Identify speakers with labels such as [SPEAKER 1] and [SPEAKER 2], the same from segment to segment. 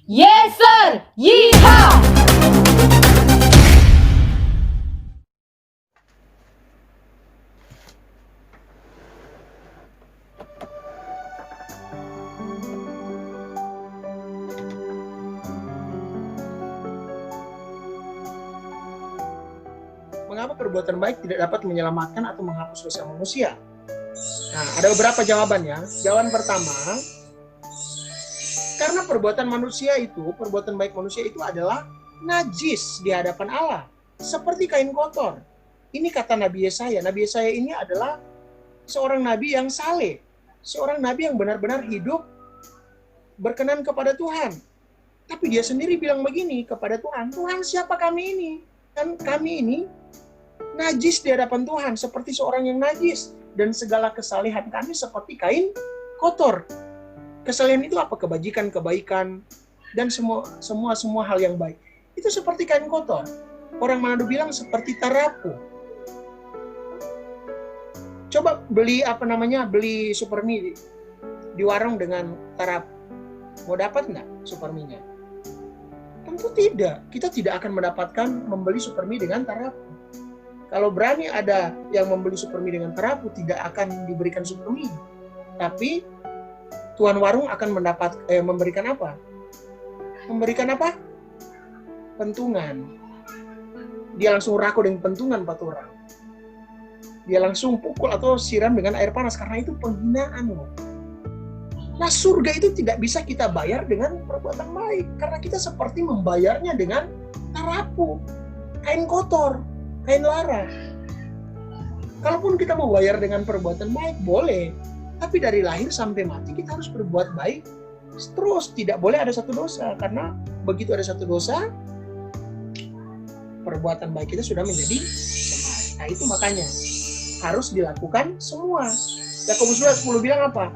[SPEAKER 1] Yes sir! Yeehaw!
[SPEAKER 2] Mengapa perbuatan baik tidak dapat menyelamatkan atau menghapus dosa manusia? Nah, ada beberapa jawabannya. Jawaban pertama, karena perbuatan baik manusia itu adalah najis di hadapan Allah, seperti kain kotor. Ini kata Nabi Yesaya. Nabi Yesaya ini adalah seorang nabi yang saleh, seorang nabi yang benar-benar hidup berkenan kepada Tuhan. Tapi dia sendiri bilang begini kepada Tuhan, Tuhan siapa kami ini? Kan kami ini najis di hadapan Tuhan, seperti seorang yang najis. Dan segala kesalehan kami seperti kain kotor. Kesalehan itu apa? Kebajikan, kebaikan, dan semua hal yang baik. Itu seperti kain kotor. Orang Manado bilang seperti tarapu. Coba beli supermi di warung dengan tarapu. Mau dapat nggak superminya? Tentu tidak. Kita tidak akan membeli supermi dengan tarapu. Kalau berani ada yang membeli supermi dengan tarapu, tidak akan diberikan supermi. Tapi tuan warung akan memberikan apa? Memberikan apa? Pentungan. Dia langsung rako dengan pentungan 4 orang. Dia langsung pukul atau siram dengan air panas karena itu penghinaan loh. Nah, surga itu tidak bisa kita bayar dengan perbuatan baik karena kita seperti membayarnya dengan tarapu, kain kotor, kain lara. Kalaupun kita mau bayar dengan perbuatan baik, boleh. Tapi dari lahir sampai mati kita harus berbuat baik terus. Tidak boleh ada satu dosa. Karena begitu ada satu dosa, perbuatan baik kita sudah menjadi semai. Nah itu makanya harus dilakukan semua. Yakobus 2:10 bilang apa?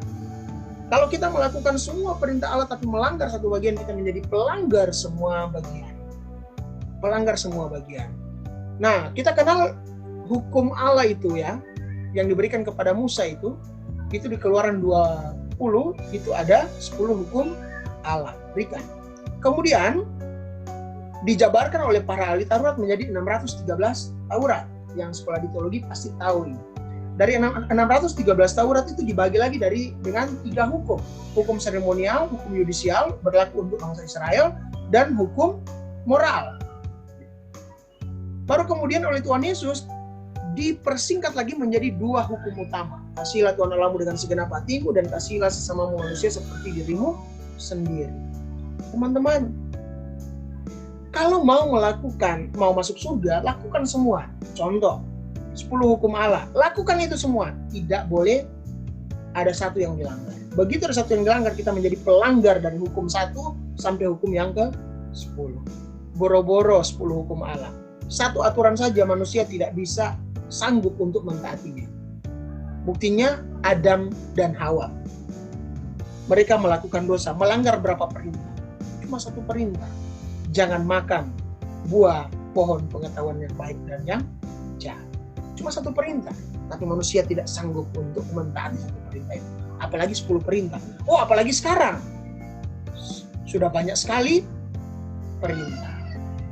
[SPEAKER 2] Kalau kita melakukan semua perintah Allah tapi melanggar satu bagian, kita menjadi pelanggar semua bagian. Pelanggar semua bagian. Nah, kita kenal hukum Allah itu ya, yang diberikan kepada Musa itu di Keluaran 20, itu ada 10 hukum Allah berikan. Kemudian, dijabarkan oleh para ahli Taurat menjadi 613 Taurat. Yang sekolah di teologi pasti tahu ini. Dari 613 Taurat itu dibagi lagi dengan 3 hukum. Hukum seremonial, hukum yudisial, berlaku untuk bangsa Israel, dan hukum moral. Baru kemudian oleh Tuhan Yesus dipersingkat lagi menjadi 2 hukum utama. Kasihilah Tuhan Allahmu dengan segenap hatimu dan kasihilah sesamamu manusia seperti dirimu sendiri. Teman-teman, kalau mau masuk surga, lakukan semua. Contoh, 10 hukum Allah, lakukan itu semua. Tidak boleh ada satu yang dilanggar. Begitu ada satu yang dilanggar, kita menjadi pelanggar dari hukum 1 sampai hukum yang ke-10. Boro-boro 10 hukum Allah. Satu aturan saja manusia tidak bisa sanggup untuk mentaatinya. Buktinya Adam dan Hawa. Mereka melakukan dosa, melanggar berapa perintah? Cuma 1 perintah. Jangan makan buah pohon pengetahuan yang baik dan yang jahat. Cuma 1 perintah. Tapi manusia tidak sanggup untuk mentaati 1 perintah itu. Apalagi 10 perintah. Oh, apalagi sekarang. Sudah banyak sekali perintah.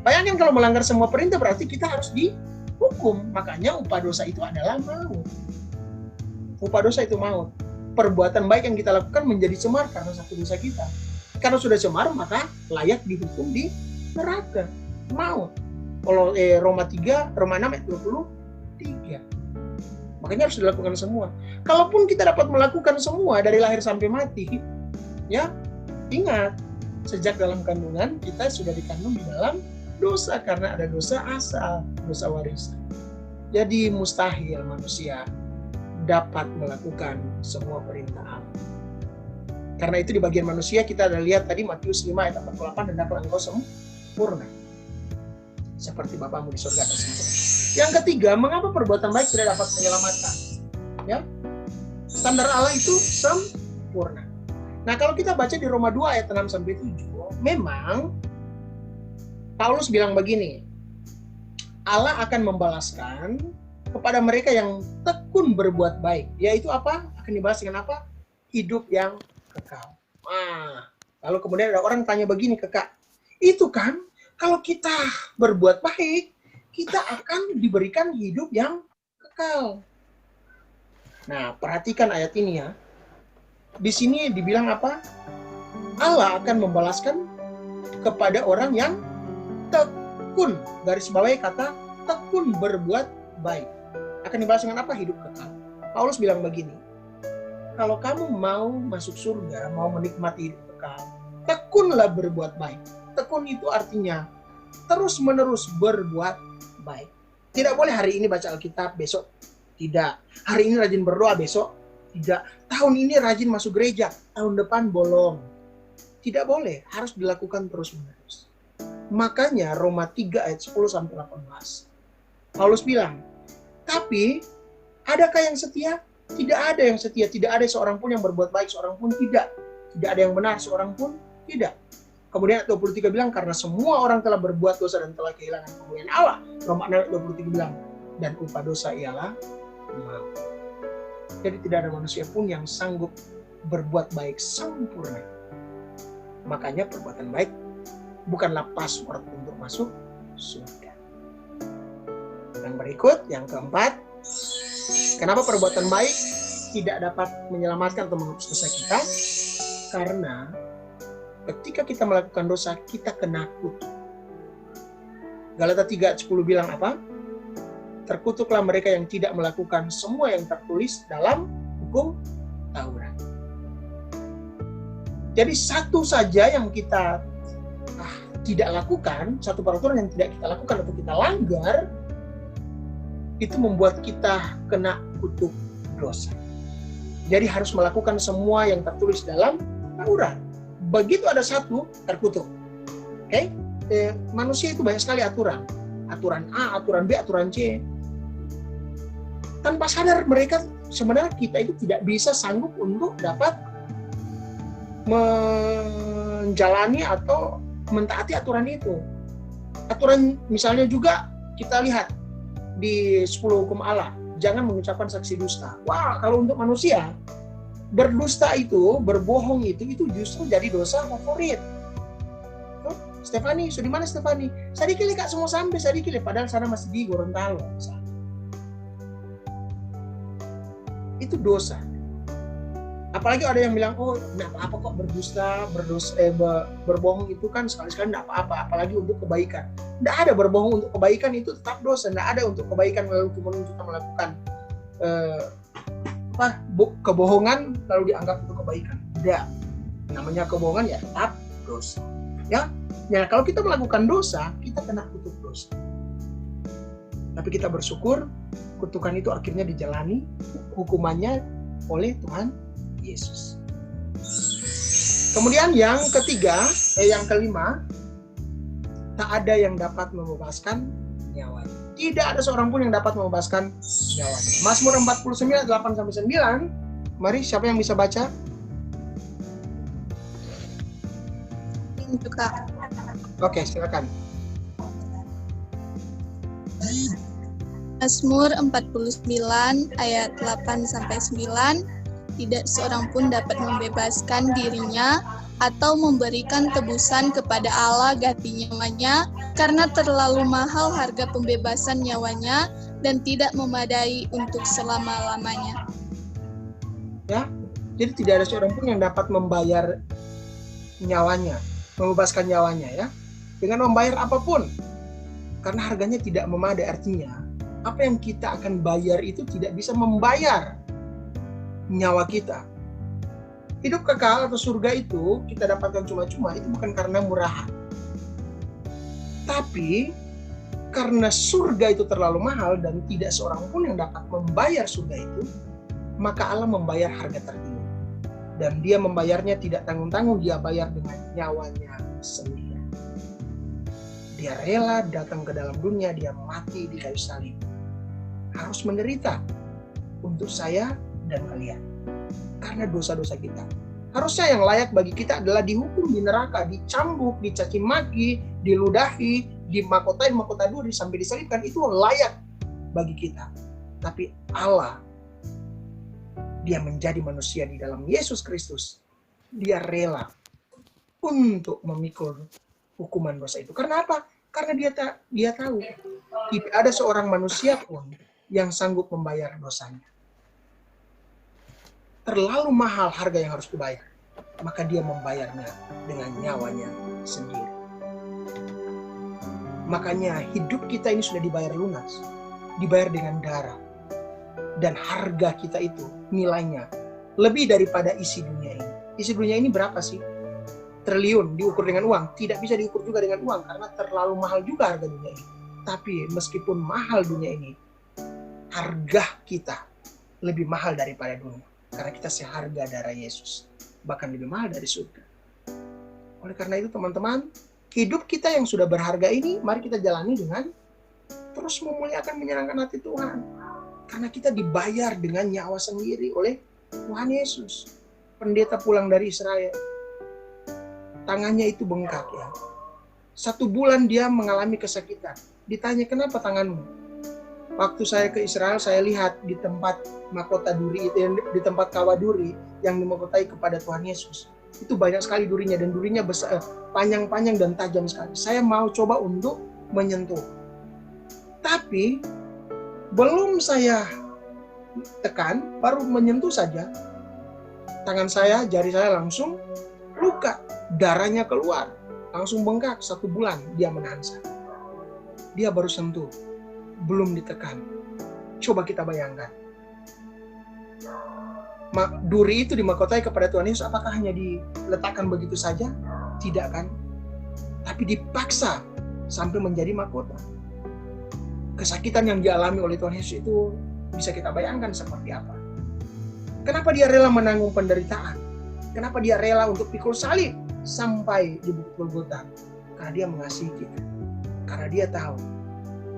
[SPEAKER 2] Bayangkan kalau melanggar semua perintah berarti kita harus dihukum. Makanya upah dosa itu adalah maut. Upah dosa itu maut. Perbuatan baik yang kita lakukan menjadi cemar karena satu dosa kita. Karena sudah cemar maka layak dihukum di neraka. Maut. Kalau Roma 6 ayat 23. Makanya harus dilakukan semua. Kalaupun kita dapat melakukan semua dari lahir sampai mati, ya ingat, sejak dalam kandungan kita sudah dikandung di dalam dosa karena ada dosa asal, dosa warisan. Jadi mustahil manusia dapat melakukan semua perintah Allah. Karena itu di bagian manusia kita ada lihat tadi Matius 5 ayat 48, dan dapat engkau sempurna seperti Bapamu di surga tersebut. Yang ketiga, mengapa perbuatan baik tidak dapat menyelamatkan? Ya, standar Allah itu sempurna. Nah, kalau kita baca di Roma 2 ayat 6 sampai 7, memang Paulus bilang begini, Allah akan membalaskan kepada mereka yang tekun berbuat baik. Yaitu apa? Akan dibalas dengan apa? Hidup yang kekal. Lalu kemudian ada orang tanya begini ke Kak, itu kan kalau kita berbuat baik, kita akan diberikan hidup yang kekal. Nah, perhatikan ayat ini ya. Di sini dibilang apa? Allah akan membalaskan kepada orang yang tekun. Garis bawahi kata tekun berbuat baik. Akan dibalas dengan apa? Hidup kekal. Paulus bilang begini, kalau kamu mau masuk surga, mau menikmati hidup kekal, tekunlah berbuat baik. Tekun itu artinya terus-menerus berbuat baik. Tidak boleh hari ini baca Alkitab, besok tidak. Hari ini rajin berdoa, besok tidak. Tahun ini rajin masuk gereja, tahun depan bolong. Tidak boleh, harus dilakukan terus-menerus. Makanya Roma 3 ayat 10-18. Paulus bilang, tapi adakah yang setia? Tidak ada yang setia, tidak ada seorang pun yang berbuat baik, seorang pun tidak. Tidak ada yang benar, seorang pun tidak. Kemudian ayat 23 bilang, karena semua orang telah berbuat dosa dan telah kehilangan kemuliaan Allah. Roma 6 ayat 23 bilang, dan upah dosa ialah maut. Jadi tidak ada manusia pun yang sanggup berbuat baik sempurna. Makanya perbuatan baik bukanlah password untuk masuk surga. Yang berikut, yang keempat, kenapa perbuatan baik tidak dapat menyelamatkan atau menghapus dosa kita? Karena ketika kita melakukan dosa, kita kena kutuk. Galata 3 ayat 10 bilang apa? Terkutuklah mereka yang tidak melakukan semua yang tertulis dalam hukum Taurat. Jadi satu saja yang kita tidak lakukan, satu peraturan yang tidak kita lakukan atau kita langgar, itu membuat kita kena kutuk dosa. Jadi harus melakukan semua yang tertulis dalam Taurat. Begitu ada satu, terkutuk. Oke? Manusia itu banyak sekali aturan. Aturan A, aturan B, aturan C. Tanpa sadar mereka, sebenarnya kita itu tidak bisa sanggup untuk dapat menjalani atau mentaati aturan itu. Aturan misalnya juga kita lihat di 10 hukum Allah, jangan mengucapkan saksi dusta. Wah, kalau untuk manusia, berdusta itu, berbohong itu justru jadi dosa favorit. Stefani, sudah mana Stefani? Sadikile kak semua sampai sadikile, padahal sana masih di Gorontalo. Itu dosa. Apalagi ada yang bilang, oh enggak apa-apa kok berbohong itu kan sekali-sekali enggak apa-apa, apalagi untuk kebaikan. Enggak ada berbohong untuk kebaikan itu tetap dosa, enggak ada untuk kebaikan lalu kemudian kita melakukan kebohongan lalu dianggap untuk kebaikan. Enggak. Namanya kebohongan ya tetap dosa. Ya. Nah, kalau kita melakukan dosa, kita kena kutuk dosa. Tapi kita bersyukur kutukan itu akhirnya dijalani hukumannya oleh Tuhan Yesus. Kemudian yang kelima, tak ada yang dapat membebaskan nyawanya. Tidak ada seorang pun yang dapat membebaskan nyawanya. Mazmur 49 8-9. Mari, siapa yang bisa baca?
[SPEAKER 3] Juga.
[SPEAKER 2] Oke, silakan.
[SPEAKER 3] Mazmur 49 ayat 8-9. Tidak seorang pun dapat membebaskan dirinya atau memberikan tebusan kepada Allah ganti nyawanya, karena terlalu mahal harga pembebasan nyawanya dan tidak memadai untuk selama-lamanya.
[SPEAKER 2] Ya, jadi tidak ada seorang pun yang dapat membayar nyawanya, membebaskan nyawanya ya, dengan membayar apapun, karena harganya tidak memadai. Artinya apa yang kita akan bayar itu tidak bisa membayar nyawa kita. Hidup kekal atau surga itu kita dapatkan cuma-cuma, itu bukan karena murahan, tapi karena surga itu terlalu mahal dan tidak seorang pun yang dapat membayar surga itu, maka Allah membayar harga tertinggi. Dan dia membayarnya tidak tanggung-tanggung, dia bayar dengan nyawanya sendiri. Dia rela datang ke dalam dunia, dia mati di kayu salib. Harus menderita untuk saya dan kalian. Karena dosa-dosa kita. Harusnya yang layak bagi kita adalah dihukum di neraka, dicambuk, dicaci maki, diludahi, dimakotain, mahkota duri, sampai disalibkan. Itu layak bagi kita. Tapi Allah, dia menjadi manusia di dalam Yesus Kristus. Dia rela untuk memikul hukuman dosa itu. Karena apa? Karena dia tahu tidak ada seorang manusia pun yang sanggup membayar dosanya. Terlalu mahal harga yang harus dibayar. Maka dia membayarnya dengan nyawanya sendiri. Makanya hidup kita ini sudah dibayar lunas. Dibayar dengan darah. Dan harga kita itu nilainya lebih daripada isi dunia ini. Isi dunia ini berapa sih? Triliun diukur dengan uang. Tidak bisa diukur juga dengan uang karena terlalu mahal juga harga dunia ini. Tapi meskipun mahal dunia ini, harga kita lebih mahal daripada dunia. Karena kita seharga darah Yesus. Bahkan lebih mahal dari surga. Oleh karena itu teman-teman, hidup kita yang sudah berharga ini, mari kita jalani dengan terus memuliakan, menyenangkan hati Tuhan. Karena kita dibayar dengan nyawa sendiri oleh Tuhan Yesus. Pendeta pulang dari Israel. Tangannya itu bengkak ya. 1 bulan dia mengalami kesakitan. Ditanya, kenapa tanganmu? Waktu saya ke Israel, saya lihat di tempat mahkota duri, di tempat kawah duri yang dimahkotai kepada Tuhan Yesus. Itu banyak sekali durinya, dan durinya besar, panjang-panjang dan tajam sekali. Saya mau coba untuk menyentuh. Tapi belum saya tekan, baru menyentuh saja, tangan saya, jari saya langsung luka. Darahnya keluar, langsung bengkak. 1 bulan dia menahan saya. Dia baru sentuh, belum ditekan. Coba kita bayangkan. Duri itu dimahkotai kepada Tuhan Yesus, apakah hanya diletakkan begitu saja? Tidak kan? Tapi dipaksa sampai menjadi mahkota. Kesakitan yang dialami oleh Tuhan Yesus itu bisa kita bayangkan seperti apa. Kenapa dia rela menanggung penderitaan? Kenapa dia rela untuk pikul salib sampai di bukit Golgota? Karena dia mengasihi kita. Karena dia tahu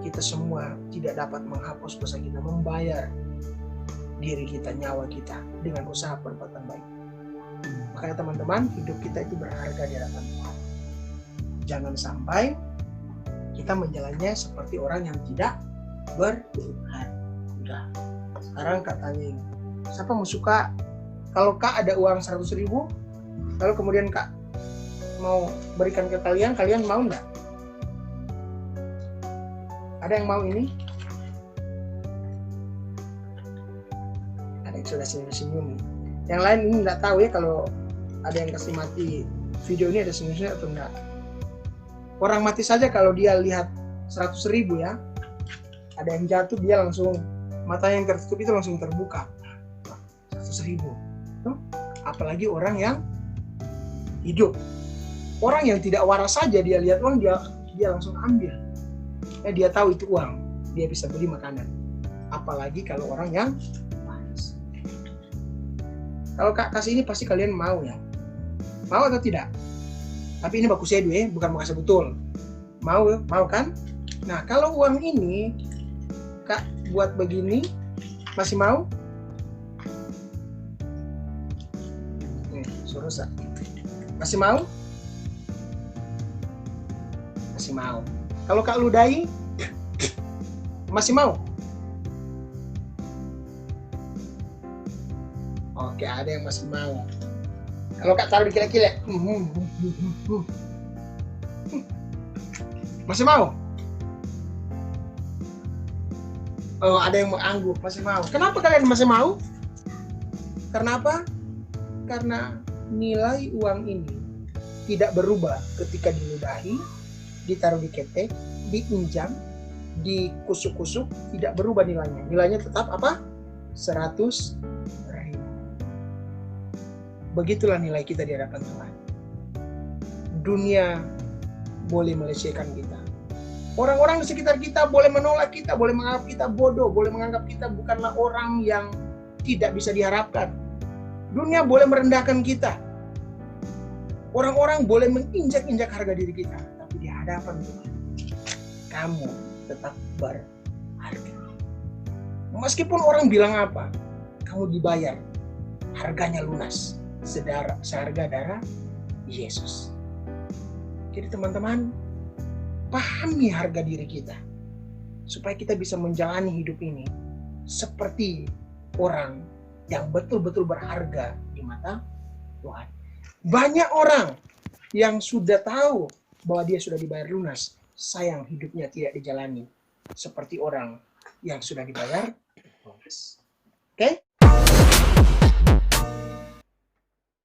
[SPEAKER 2] kita semua tidak dapat menghapus dosa kita, membayar diri kita, nyawa kita dengan usaha perbuatan baik. Makanya teman-teman, hidup kita itu berharga di hadapan Tuhan. Jangan sampai kita menjalannya seperti orang yang tidak berharga. Sekarang katanya ini, siapa mau suka kalau Kak ada uang 100.000, lalu kemudian Kak mau berikan ke kalian mau enggak? Ada yang mau ini? Ada yang sudah senyum-senyum. Yang lain ini enggak tahu ya, kalau ada yang kasih mati video ini ada senyum-senyum atau enggak. Orang mati saja kalau dia lihat 100.000 ya, ada yang jatuh dia langsung, mata yang tertutup itu langsung terbuka. 100.000. Apalagi orang yang hidup. Orang yang tidak waras saja dia lihat uang, dia langsung ambil. Dia tahu itu uang, dia bisa beli makanan. Apalagi kalau orang yang waras. Kalau Kak kasih ini pasti kalian mau ya. Mau atau tidak? Tapi ini baku sedu ya, bukan makasih betul. Mau kan? Nah, kalau uang ini Kak buat begini, masih mau? Rusak. Masih mau? Masih mau. Kalau Kak ludahi, masih mau? Oke, ada yang masih mau. Kalau Kak taruh di kile-kile, masih mau? Oh, ada yang mengangguk, masih mau. Kenapa kalian masih mau? Karena apa? Karena nilai uang ini tidak berubah ketika diludahi, ditaruh di ketek, diinjam, dikusuk-kusuk, tidak berubah nilainya. Nilainya tetap apa? 100.000. Begitulah nilai kita di hadapan Tuhan. Dunia boleh melecehkan kita. Orang-orang di sekitar kita boleh menolak kita, boleh menganggap kita bodoh, boleh menganggap kita bukanlah orang yang tidak bisa diharapkan. Dunia boleh merendahkan kita. Orang-orang boleh menginjak-injak harga diri kita. Tapi di hadapan Tuhan, kamu tetap berharga. Meskipun orang bilang apa, kamu dibayar. Harganya lunas. Seharga darah Yesus. Jadi teman-teman, pahami harga diri kita. Supaya kita bisa menjalani hidup ini seperti orang yang betul-betul berharga di mata Tuhan. Banyak orang yang sudah tahu bahwa dia sudah dibayar lunas, sayang hidupnya tidak dijalani seperti orang yang sudah dibayar lunas. Oke?